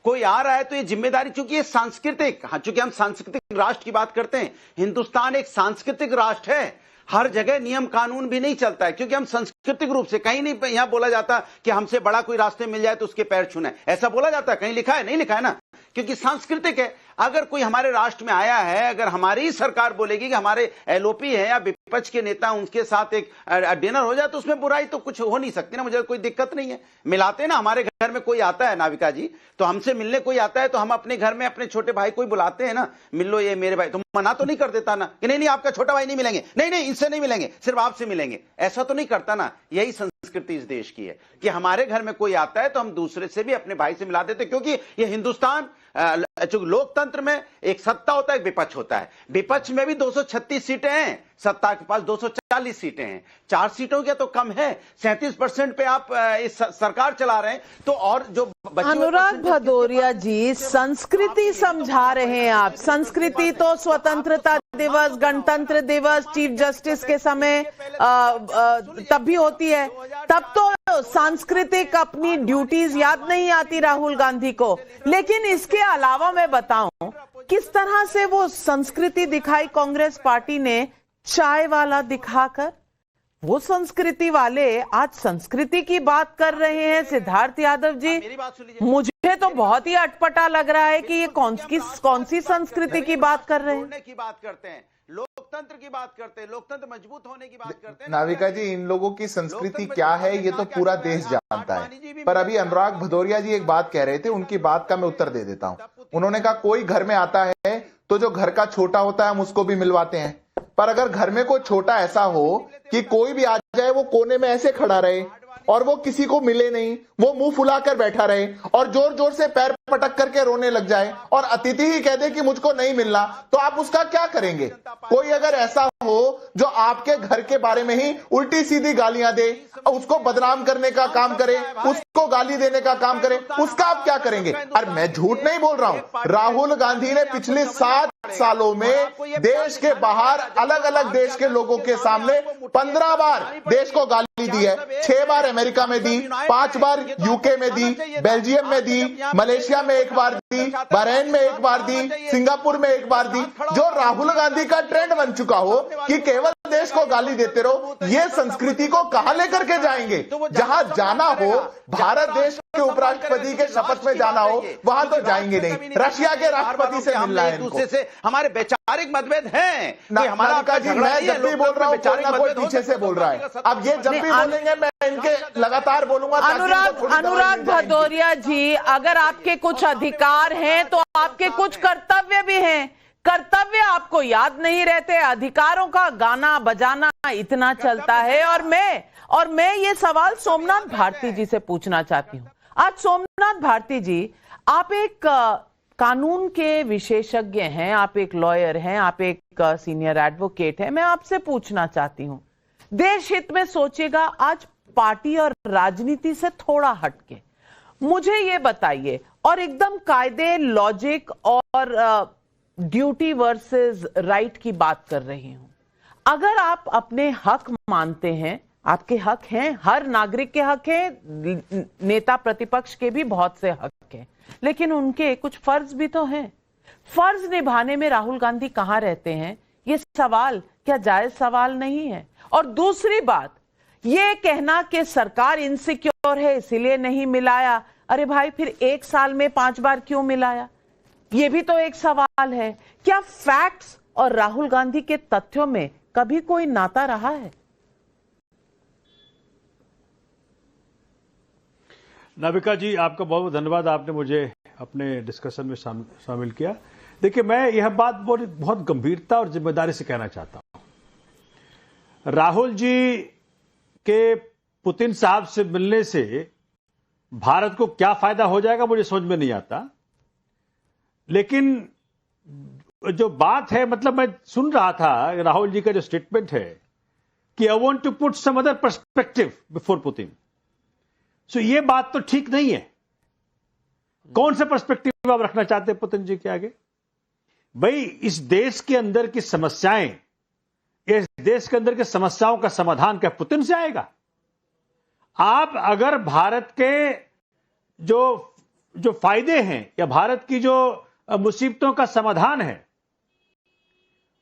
कोई आ रहा है तो ये जिम्मेदारी, चूंकि ये सांस्कृतिक, हाँ, चूंकि हम सांस्कृतिक राष्ट्र की बात करते हैं, हिंदुस्तान एक सांस्कृतिक राष्ट्र है, हर जगह नियम कानून भी नहीं चलता है, क्योंकि हम सांस्कृतिक रूप से, कहीं नहीं यहां बोला जाता कि हमसे बड़ा कोई रास्ते मिल जाए तो उसके पैर छूना, ऐसा बोला जाता है? कहीं लिखा है? नहीं लिखा है ना, क्योंकि सांस्कृतिक है। अगर कोई हमारे राष्ट्र में आया है, अगर हमारी ही सरकार बोलेगी कि हमारे एलओपी है या विपक्ष के नेता, उनके साथ एक डिनर हो जाए, तो उसमें बुराई तो कुछ हो नहीं सकती ना, मुझे कोई दिक्कत नहीं है। मिलाते ना, हमारे घर में कोई आता है नाविका जी, तो हमसे मिलने कोई आता है तो हम अपने घर में अपने छोटे भाई कोई बुलाते हैं ना, मिल लो ये मेरे भाई, तो मना तो नहीं कर देता ना कि नहीं नहीं आपका छोटा भाई नहीं मिलेंगे, नहीं नहीं इनसे नहीं मिलेंगे, सिर्फ आपसे मिलेंगे, ऐसा तो नहीं करता ना। यही संस्कृति इस देश की है कि हमारे घर में कोई आता है तो हम दूसरे से भी अपने भाई से मिला देते, क्योंकि ये हिंदुस्तान, जो लोकतंत्र में एक सत्ता होता है, एक विपक्ष होता है, विपक्ष में भी 236 सीटें हैं, सत्ता के पास 240 सीटें हैं, 4 सीटों के तो कम है, 37% पे आप इस सरकार चला रहे हैं, तो और जो अनुराग भदौरिया जी, संस्कृति समझा रहे हैं आप। संस्कृति तो स्वतंत्रता दिवस, गणतंत्र दिवस, चीफ जस्टिस के समय तब भी होती है, तब तो सांस्कृतिक अपनी ड्यूटीज याद नहीं आती राहुल गांधी को। लेकिन इसके अलावा मैं बताऊं किस तरह से वो संस्कृति दिखाई कांग्रेस पार्टी ने, चाय वाला दिखाकर। वो संस्कृति वाले आज संस्कृति की बात कर रहे हैं। सिद्धार्थ यादव जी, मुझे तो बहुत ही अटपटा लग रहा है कि ये कौन सी संस्कृति की बात कर रहे हैं। की बात करते हैं, लोकतंत्र की बात करते हैं, लोकतंत्र मजबूत होने की बात करते हैं। नाविका जी, इन लोगों की संस्कृति क्या है ये तो पूरा देश जानता है, पर अभी अनुराग भदौरिया जी एक बात कह रहे थे, उनकी बात का मैं उत्तर दे देता हूं। उन्होंने कहा कोई घर में आता है तो जो घर का छोटा होता है हम उसको भी मिलवाते हैं, पर अगर घर में कोई छोटा ऐसा हो कि कोई भी आ जाए वो कोने में ऐसे खड़ा रहे और वो किसी को मिले नहीं, वो मुंह फुलाकर बैठा रहे और जोर जोर से पैर पटक करके रोने लग जाए और अतिथि ही कह दे कि मुझको नहीं मिलना, तो आप उसका क्या करेंगे? कोई अगर ऐसा हो जो आपके घर के बारे में ही उल्टी सीधी गालियां दे, उसको बदनाम करने का काम करे, उसको गाली देने का काम करे, उसका आप क्या करेंगे? और मैं झूठ नहीं बोल रहा हूं, राहुल गांधी ने पिछले 7 सालों में देश के बाहर अलग अलग देश के लोगों के सामने 15 बार देश को गाली दी है। 6 बार अमेरिका में दी, 5 बार यूके में दी, बेल्जियम में दी, मलेशिया में 1 बार दी, बहरीन में 1 बार दी, सिंगापुर में 1 बार दी। जो राहुल गांधी का ट्रेंड बन चुका हो कि केवल देश को गाली देते रहो, ये संस्कृति को कहां लेकर के जाएंगे? जहां जाना हो, भारत देश के उपराष्ट्रपति के शपथ में जाना हो, वहां तो जाएंगे नहीं, रशिया के राष्ट्रपति से मिलना है दूसरे से। हमारे वैचारिक मतभेद हैं, हमारा का जी, मैं जब भी बोल रहा हूं कोई पीछे से बोल रहा है। अब ये जब भी बोलेंगे मैं इनके लगातार बोलूंगा। अनुराग भदौरिया जी, अगर आपके कुछ अधिकार हैं तो आपके कुछ कर्तव्य भी हैं। कर्तव्य आपको याद नहीं रहते, अधिकारों का गाना बजाना इतना चलता है। और मैं ये सवाल सोमनाथ भारती जी से पूछना चाहती हूँ। आज सोमनाथ भारती जी, आप एक कानून के विशेषज्ञ हैं, आप एक लॉयर हैं, आप एक सीनियर एडवोकेट हैं। मैं आपसे पूछना चाहती हूँ, देश हित में सोचिएगा, आज पार्टी और राजनीति से थोड़ा हटके मुझे ये बताइए, और एकदम कायदे, लॉजिक और ड्यूटी वर्सेस राइट की बात कर रही हूं। अगर आप अपने हक मानते हैं, आपके हक हैं, हर नागरिक के हक हैं, नेता प्रतिपक्ष के भी बहुत से हक हैं, लेकिन उनके कुछ फर्ज भी तो हैं। फर्ज निभाने में राहुल गांधी कहां रहते हैं? ये सवाल क्या जायज सवाल नहीं है? और दूसरी बात, ये कहना कि सरकार इनसिक्योर है इसीलिए नहीं मिलाया, अरे भाई फिर 1 साल में 5 बार क्यों मिलाया? ये भी तो एक सवाल है। क्या फैक्ट्स और राहुल गांधी के तथ्यों में कभी कोई नाता रहा है? नाविका जी, आपका बहुत बहुत धन्यवाद, आपने मुझे अपने डिस्कशन में शामिल किया। देखिए, मैं यह बात बहुत गंभीरता और जिम्मेदारी से कहना चाहता हूं। राहुल जी के पुतिन साहब से मिलने से भारत को क्या फायदा हो जाएगा मुझे समझ में नहीं आता, लेकिन जो बात है, मतलब मैं सुन रहा था राहुल जी का जो स्टेटमेंट है कि I want to put some other perspective before Putin. So ये बात तो ठीक नहीं है। कौन सा पर्सपेक्टिव आप रखना चाहते हैं पुतिन जी के आगे? भाई, इस देश के अंदर की समस्याएं, इस देश के अंदर की समस्याओं का समाधान क्या पुतिन से आएगा? आप अगर भारत के जो जो फायदे हैं या भारत की जो मुसीबतों का समाधान है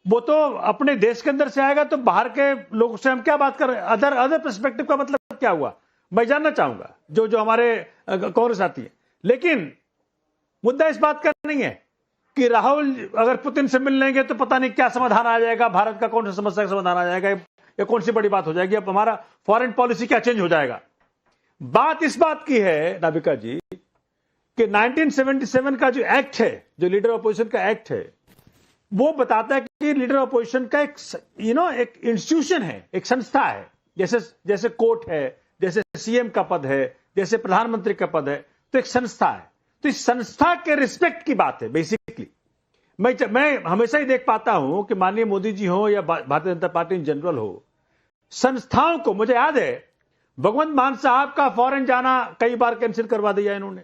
वो तो अपने देश के अंदर से आएगा, तो बाहर के लोगों से हम क्या बात कर रहे हैं? अदर पर्सपेक्टिव का मतलब क्या हुआ, मैं जानना चाहूंगा जो हमारे कांग्रेस आती है। लेकिन मुद्दा इस बात का नहीं है कि राहुल अगर पुतिन से मिल लेंगे तो पता नहीं क्या समाधान आ जाएगा, भारत का कौन सा समस्या का समाधान आ जाएगा, या कौन सी बड़ी बात हो जाएगी, अब हमारा फॉरेन पॉलिसी क्या चेंज हो जाएगा। बात इस बात की है नाविका जी कि 1977 का जो एक्ट है, जो लीडर अपोजिशन का एक्ट है, वो बताता है कि लीडर अपोजिशन का एक एक इंस्टीट्यूशन है, एक संस्था है, जैसे कोर्ट है, जैसे सीएम का पद है, जैसे प्रधानमंत्री का पद है, तो एक संस्था है। तो इस संस्था के रिस्पेक्ट की बात है बेसिकली। मैं हमेशा ही देख पाता हूं कि माननीय मोदी जी हो या Bharatiya Janata party in general हो, संस्थाओं को, मुझे याद है भगवंत मान साहब का फॉरेन जाना कई बार कैंसिल करवा दिया इन्होंने।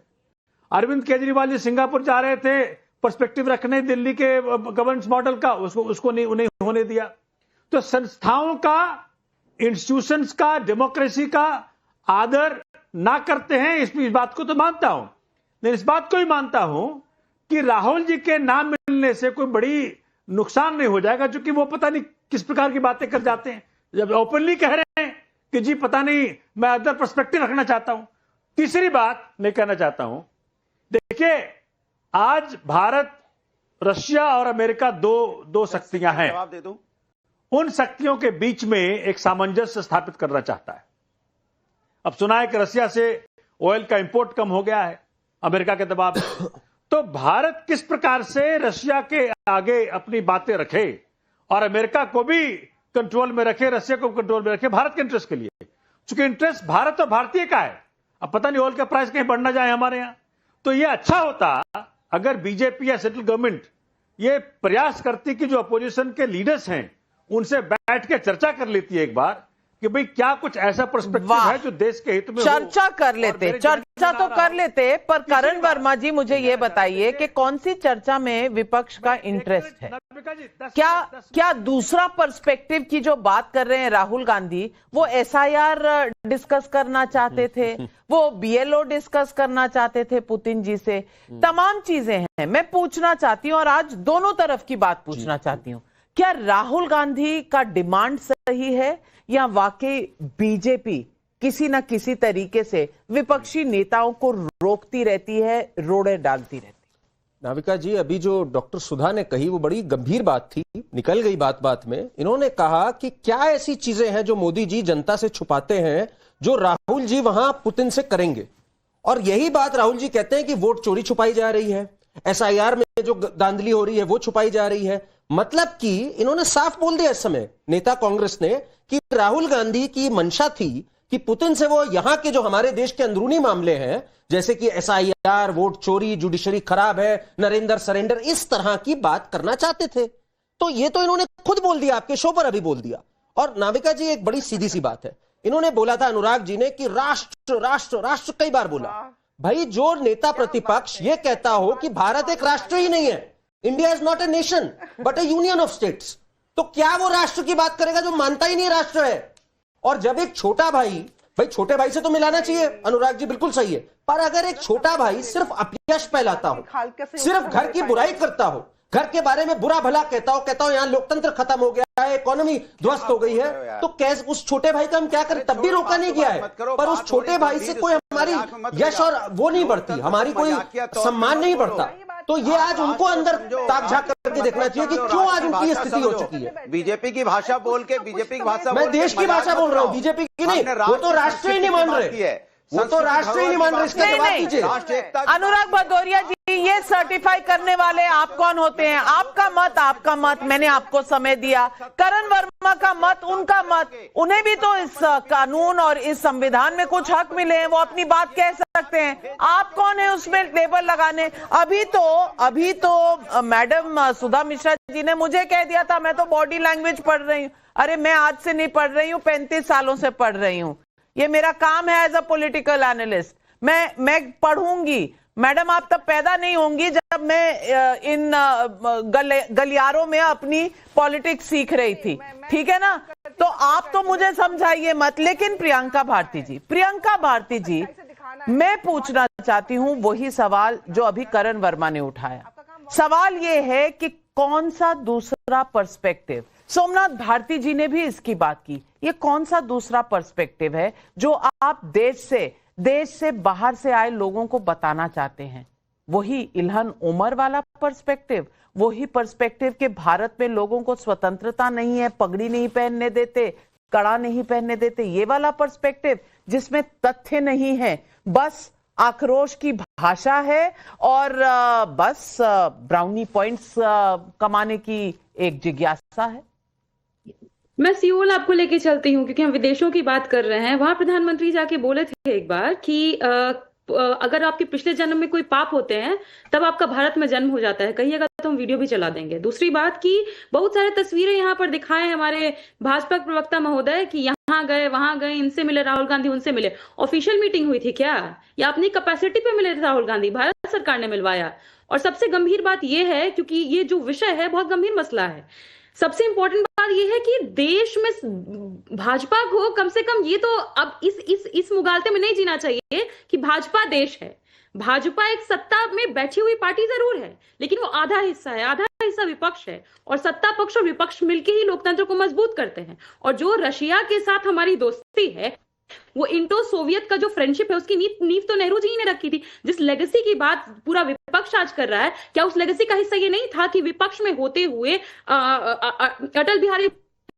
अरविंद केजरीवाल जी सिंगापुर जा रहे थे पर्सपेक्टिव रखने दिल्ली के गवर्नेंस मॉडल का, उसको नहीं होने दिया। तो संस्थाओं का, इंस्टीट्यूशंस का, डेमोक्रेसी का आदर ना करते हैं, इस बात को तो मानता हूं। मैं इस बात को ही मानता हूं कि राहुल जी के नाम मिलने से कोई बड़ी नुकसान नहीं हो जाएगा, क्योंकि वो पता नहीं किस प्रकार की बातें कर जाते हैं जब ओपनली कह रहे हैं कि जी पता नहीं मैं अदर पर्सपेक्टिव रखना चाहता हूं। तीसरी बात मैं कहना चाहता हूं, देखिए आज भारत, रशिया और अमेरिका दो शक्तियां हैं। जवाब दे दूं। उन शक्तियों के बीच में एक सामंजस्य स्थापित करना चाहता है। अब सुना है कि रशिया से ऑयल का इंपोर्ट कम हो गया है अमेरिका के दबाव में। तो भारत किस प्रकार से रशिया के आगे अपनी बातें रखे और अमेरिका को भी कंट्रोल में रखे, रशिया को कंट्रोल में रखे, भारत के इंटरेस्ट के लिए, क्योंकि इंटरेस्ट भारत और भारतीय का है। अब पता नहीं ऑयल का प्राइस कहीं बढ़ ना जाए हमारे यहां। तो यह अच्छा होता अगर बीजेपी या सेंट्रल गवर्नमेंट ये प्रयास करती कि जो अपोजिशन के लीडर्स हैं उनसे बैठ के चर्चा कर लेती है एक बार कि भाई क्या कुछ ऐसा पर्सपेक्टिव है जो देश के हित में चर्चा कर लेते, चर्चा तो कर लेते। पर करण वर्मा जी मुझे ये बताइए कि कौन सी चर्चा में विपक्ष का इंटरेस्ट है? क्या दूसरा पर्सपेक्टिव की जो बात कर रहे हैं राहुल गांधी, वो एसआईआर डिस्कस करना चाहते थे, वो बीएलओ डिस्कस करना चाहते थे पुतिन जी से, तमाम चीजें हैं। मैं पूछना चाहती हूं और आज दोनों तरफ की बात पूछना चाहती हूं, क्या राहुल गांधी का डिमांड सही है या वाकई बीजेपी किसी ना किसी तरीके से विपक्षी नेताओं को रोकती रहती है, रोड़े डालती रहती है? नाविका जी, अभी जो डॉक्टर सुधा ने कही वो बड़ी गंभीर बात थी, निकल गई बात में। इन्होंने कहा कि क्या ऐसी चीजें हैं जो मोदी जी जनता से छुपाते हैं जो राहुल जी वहां पुतिन से करेंगे। और यही बात राहुल जी कहते हैं कि वोट चोरी छुपाई जा रही है, एसआईआर में जो धांधली हो रही है वो छुपाई जा रही है। मतलब कि इन्होंने साफ बोल दिया इस समय नेता कांग्रेस ने कि राहुल गांधी की मंशा थी कि पुतिन से वो यहां के जो हमारे देश के अंदरूनी मामले हैं, जैसे कि एसआईआर, वोट चोरी, जुडिशरी खराब है, नरेंद्र सरेंडर, इस तरह की बात करना चाहते थे। तो ये तो इन्होंने खुद बोल दिया, आपके शो पर अभी बोल दिया। और नाविका जी, एक बड़ी सीधी सी बात है, इन्होंने बोला था अनुराग जी ने कि राष्ट्र राष्ट्र राष्ट्र कई बार बोला। भाई जो नेता प्रतिपक्ष ये कहता हो कि भारत एक राष्ट्र ही नहीं है, India is not a nation but A union of states, तो क्या वो राष्ट्र की बात करेगा जो मानता ही नहीं राष्ट्र है? और जब एक छोटा भाई छोटे भाई से तो मिलाना चाहिए, अनुराग जी बिल्कुल सही है, पर अगर एक छोटा भाई सिर्फ अपयश फैलाता हो, सिर्फ घर की बुराई करता हो, घर के बारे में बुरा भला कहता हो यहां लोकतंत्र खत्म हो गया है, इकोनॉमी ध्वस्त हो गई है, तो कैसे उस छोटे भाई का हम क्या करें? तब भी रोका नहीं गया है, पर उस छोटे भाई से कोई हमारी यश और वो नहीं बढ़ती, हमारी कोई सम्मान नहीं बढ़ता। तो ये आज उनको अंदर ताक झांक करके देखना चाहिए कि क्यों आज उनकी स्थिति हो चुकी है। बीजेपी की भाषा बोल के, बीजेपी की भाषा, मैं देश की भाषा बोल रहा हूं, बीजेपी की नहीं। वो तो राष्ट्र ही नहीं मान रहे, वो तो राष्ट्र ही नहीं मान रहे। इसका जवाब दीजिए। अनुराग भदौरिया जी, ये सर्टिफाई करने वाले आप कौन होते हैं? आपका मत, मैंने आपको समय दिया। करण वर्मा का मत, उनका मत, उन्हें भी तो इस कानून और इस संविधान में कुछ हक मिले हैं, वो अपनी बात कह सकते हैं। आप कौन है उसमें लेबल लगाने? अभी तो मैडम सुधा मिश्रा जी ने मुझे कह दिया था मैं तो बॉडी लैंग्वेज पढ़ रही हूँ। अरे मैं आज से नहीं पढ़ रही हूँ, 35 सालों से पढ़ रही हूँ, ये मेरा काम है एज अ पॉलिटिकल एनालिस्ट। मैं पढ़ूंगी। मैडम आप तब पैदा नहीं होंगी जब मैं इन गलियारों में अपनी पॉलिटिक्स सीख रही थी, ठीक है ना? तो आप तो मुझे समझाइए मत। लेकिन प्रियंका भारती जी, मैं पूछना चाहती हूं वही सवाल जो अभी करण वर्मा ने उठाया। सवाल यह है कि कौन सा दूसरा पर्सपेक्टिव, सोमनाथ भारती जी ने भी इसकी बात की, ये कौन सा दूसरा पर्सपेक्टिव है जो आप देश से बाहर से आए लोगों को बताना चाहते हैं? वही इल्हन उमर वाला पर्सपेक्टिव, वही पर्सपेक्टिव कि भारत में लोगों को स्वतंत्रता नहीं है, पगड़ी नहीं पहनने देते, कड़ा नहीं पहनने देते, ये वाला पर्सपेक्टिव जिसमें तथ्य नहीं है, बस आक्रोश की भाषा है और बस ब्राउनी पॉइंट्स कमाने की एक जिज्ञासा है? मैं सियोल आपको लेके चलती हूँ, क्योंकि हम विदेशों की बात कर रहे हैं। वहां प्रधानमंत्री जाके बोले थे एक बार कि अगर आपके पिछले जन्म में कोई पाप होते हैं तब आपका भारत में जन्म हो जाता है, कहिएगा तो हम वीडियो भी चला देंगे। दूसरी बात की बहुत सारे तस्वीरें यहाँ पर दिखाए हमारे भाजपा प्रवक्ता महोदय कि यहाँ गए वहां गए, इनसे मिले राहुल गांधी, उनसे मिले। ऑफिशियल मीटिंग हुई थी क्या, या अपनी कैपेसिटी पे मिले राहुल गांधी? भारत सरकार ने मिलवाया। और सबसे गंभीर बात यह है, क्योंकि ये जो विषय है बहुत गंभीर मसला है, सबसे इंपॉर्टेंट बात यह है कि देश में भाजपा को कम से कम ये तो अब इस मुगालते में नहीं जीना चाहिए कि भाजपा देश है। भाजपा एक सत्ता में बैठी हुई पार्टी जरूर है, लेकिन वो आधा हिस्सा है, आधा हिस्सा विपक्ष है, और सत्ता पक्ष और विपक्ष मिलकर ही लोकतंत्र को मजबूत करते हैं। और जो रशिया के साथ हमारी दोस्ती है, वो इंडो सोवियत का जो फ्रेंडशिप है, उसकी नींव तो नेहरू जी ने रखी थी। जिस लेगेसी की बात पूरा विपक्ष आज कर रहा है, क्या उस लेगेसी का हिस्सा ये नहीं था कि विपक्ष में होते हुए अटल बिहारी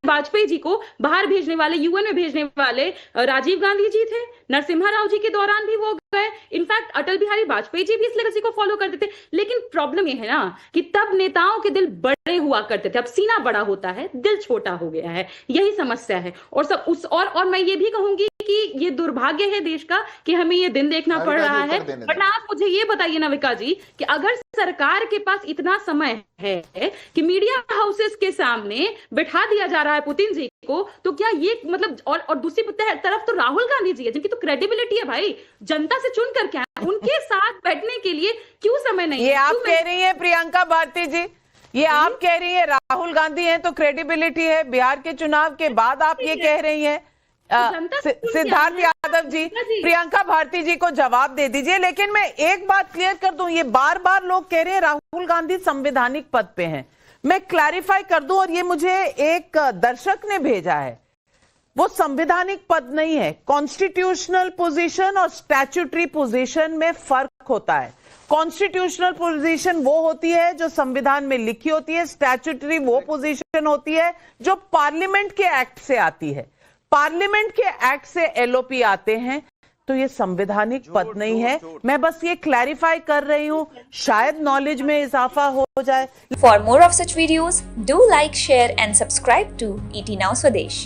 वाजपेयी जी को बाहर भेजने वाले, यूएन में भेजने वाले राजीव गांधी जी थे, नरसिम्हा राव जी के दौरान भी वो गए। इनफैक्ट अटल बिहारी वाजपेयी जी भी इस लेगेसी को फॉलो करते थे। लेकिन प्रॉब्लम ये है ना कि तब नेताओं के दिल बड़े हुआ करते थे, अब सीना बड़ा होता है, दिल छोटा हो गया है, यही समस्या है। और मैं ये भी कहूंगी कि ये दुर्भाग्य है देश का कि हमें ये दिन देखना पड़ रहा है। वरना आप मुझे ये बताइए नविका जी कि अगर सरकार के पास इतना समय है कि मीडिया हाउसेस के सामने बिठा दिया जा रहा है पुतिन जी को, तो क्या ये मतलब, और दूसरी तरफ तो राहुल गांधी जी है जिनकी तो क्रेडिबिलिटी है भाई, जनता से चुन करके आए, उनके साथ बैठने के लिए क्यों समय नहीं? ये आप कह रही है प्रियंका भारती जी, ये आप कह रही है राहुल गांधी है तो क्रेडिबिलिटी है, बिहार के चुनाव के बाद आप ये कह रही है? सिद्धार्थ यादव जी, प्रियंका भारती जी को जवाब दे दीजिए। लेकिन मैं एक बात क्लियर कर दूं, ये बार बार लोग कह रहे हैं राहुल गांधी संवैधानिक पद पे हैं, मैं क्लैरिफाई कर दूं, और ये मुझे एक दर्शक ने भेजा है, वो संवैधानिक पद नहीं है। कॉन्स्टिट्यूशनल पोजीशन और स्टैट्यूटरी पोजीशन में फर्क होता है। कॉन्स्टिट्यूशनल पोजीशन वो होती है जो संविधान में लिखी होती है, स्टैट्यूटरी वो पोजीशन होती है जो पार्लियामेंट के एक्ट से आती है। पार्लियामेंट के एक्ट से एलओपी आते हैं, तो ये संवैधानिक पद नहीं है। मैं बस ये क्लैरिफाई कर रही हूं, शायद नॉलेज में इजाफा हो जाए। For more of such videos, do like, share and subscribe to ET Now Swadesh.